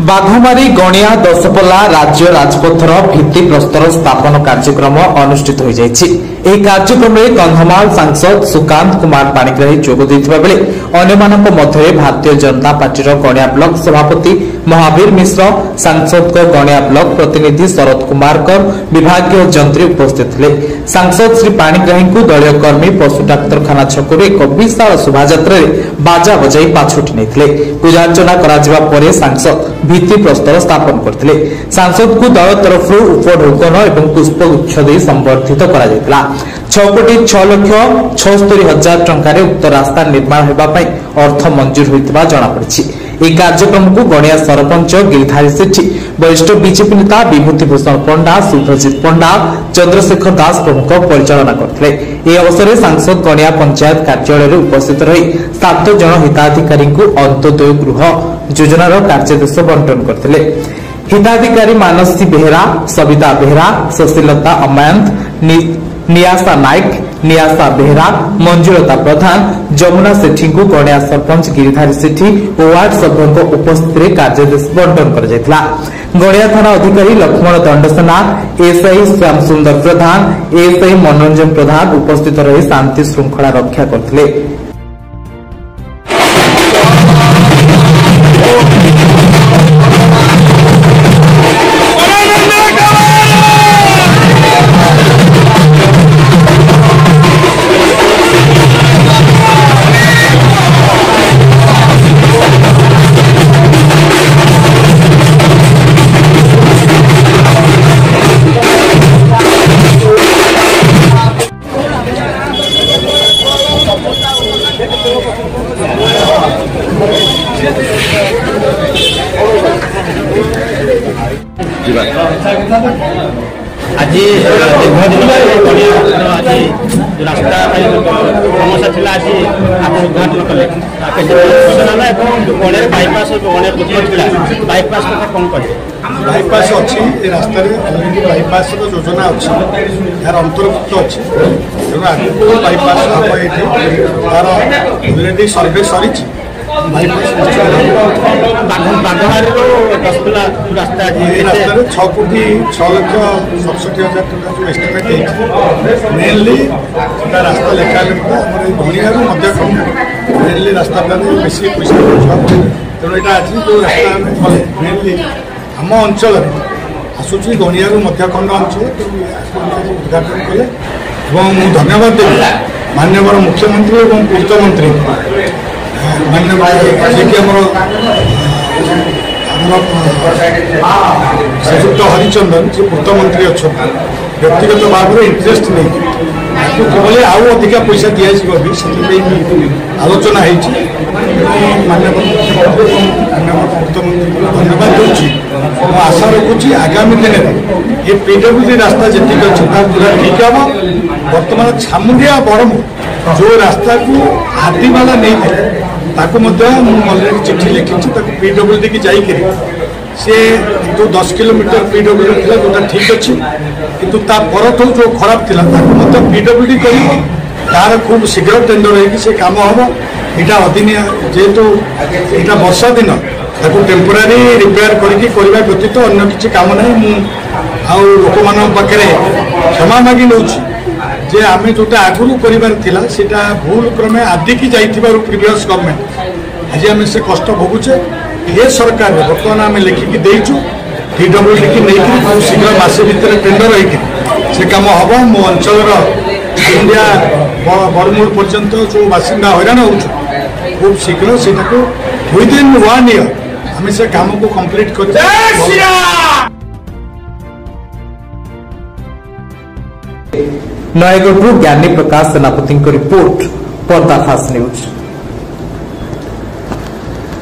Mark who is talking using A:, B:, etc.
A: बाघमारी गणिया दशपल्ला राज्य राजपथर भित्तिप्रस्तर स्थापन कार्यक्रम अनुष्ठित हो जाएगी। कार्यक्रम में कंधमाल सांसद सुकांत कुमार पाणिग्राही जोग देथिबा बेले अन्यमानक मध्य भारतीय जनता पार्टी गणिया ब्लॉक सभापति महावीर मिश्र, सांसद गणिया ब्लॉक प्रतिनिधि शरद कुमार कर, विभागीय जंत्री उपस्थित थे। सांसद श्री पाणिग्राही को दलीय कर्मी पशु डाक्तरखाना छकु एक विशाल शोभायात्रा बाजा बजाई पाछोटी नहीं पूजार्चना कर सांसद भित्ति प्रस्तर स्थापन करते। सांसद को दल तरफ उपढौकन और पुष्पगुच्छ दे संबर्धित करा 6,06,76,000 टंकार उक्त रास्ता निर्माण होगा अर्थ मंजूर होता जनापड़ी। यह कार्यक्रम को गणिया सरपंच गिरिधारी सेठी, वरिष्ठ बीजेपी नेता विभूति भूषण पंडा, शुभ्रजित पंडा, चंद्रशेखर दास प्रमुख परिचालना करते। यह अवसर में सांसद गणिया पंचायत कार्यालय उपस्थित रही 7 जन हिताधिकारी अंत्योदय गृह योजनार कार्यदेश बंटन करते। हिताधिकारी मानसी बेहरा, सविता बेहरा, सुशीलता अमायंत, नियासा नायक, नियासा बेहरा, मंजुलता प्रधान, जमुना सेठी को गणिया सरपंच गिरिधारी सेठी और वार्ड सभ्यों उपस्थित कार्यदेश बंटन कर गणिया थाना अधिकारी लक्ष्मण दंडसेना, एसआई श्याम सुंदर प्रधान, एसआई मनोरंजन प्रधान उपस्थित रही शांति श्रृंखला रक्षा करते।
B: आज रास्ता समस्या थी आज आप उद्घाटन कले गणिया बाईपास बाईपास कथा कौन कहे
C: बाईपास अच्छी रास्ता अलरेडी बाईपास योजना अच्छी यार अंतर्भुक्त अच्छी तेणु आगे बाईपास हम ये तार अलरेडी सर्वे सरी
B: रास्ता
C: 6,06,67,000 टका जो एस्टिमेट मेनली रास्ता लेखा गणिया मेनली रास्ता बेस पैसा तेणु यहाँ आज जो रास्ता मेनली आम अंचल आसूची गणिया मध्यखंड अंचल उद्घाटन कले मुझे धन्यवाद देवी माननीय मुख्यमंत्री और पूर्त मंत्री श्रीयुक्त हरिचंदन जी पूर्त मंत्री अच्छा व्यक्तिगत भाव में इंटरेस्ट नहीं किभली आउ अधिका पैसा दिखाई आलोचना माननीय मुख्यमंत्री पूर्त मंत्री धन्यवाद दूसरी आशा रखुची आगामी दिन में ये पीडब्ल्यूडी रास्ता जी पूरा ठीक हम बर्तमान छामुंडिया बरम जो रास्ता को हाथीवाला नहीं थे अलरेडी चिठी लिखी पीडब्ल्यूडी की जाकर सी जो 10 किलोमीटर पीडब्ल्यूडी थी जोटा ठीक अच्छे किंतु परठू जो खराब थी पीडब्ल्यूडी कर खूब शीघ्र टेंडर हो कम हम यहाँ अदिनिया जेहेतु यहाँ वर्षा दिन टेम्पोरारी रिपेयर करने व्यतीत अन्य किसी काम ना लोक पाखे क्षमा मागी नौ जे आम जोटा आगुरी कर भूल क्रमे आदिकी जाइथिबारु प्रीवियस गवर्नमेंट आज आम से कष्ट भोगुचे ये सरकार बर्तमान आम लिखिकी देचु पीडब्ल्यूडी की नहीं बहुत शीघ्र मसे भितर टेंडर हो कम हम मो अंचल इंडिया बरमूल पर्यंत जो बासिंदा हैरान हो खूब शीघ्र से विदिन 1 ईयर आम से काम को कंप्लीट कर
A: नयगढ़ ज्ञानी प्रकाश सेनापति रिपोर्ट पर्दाफाश न्यूज।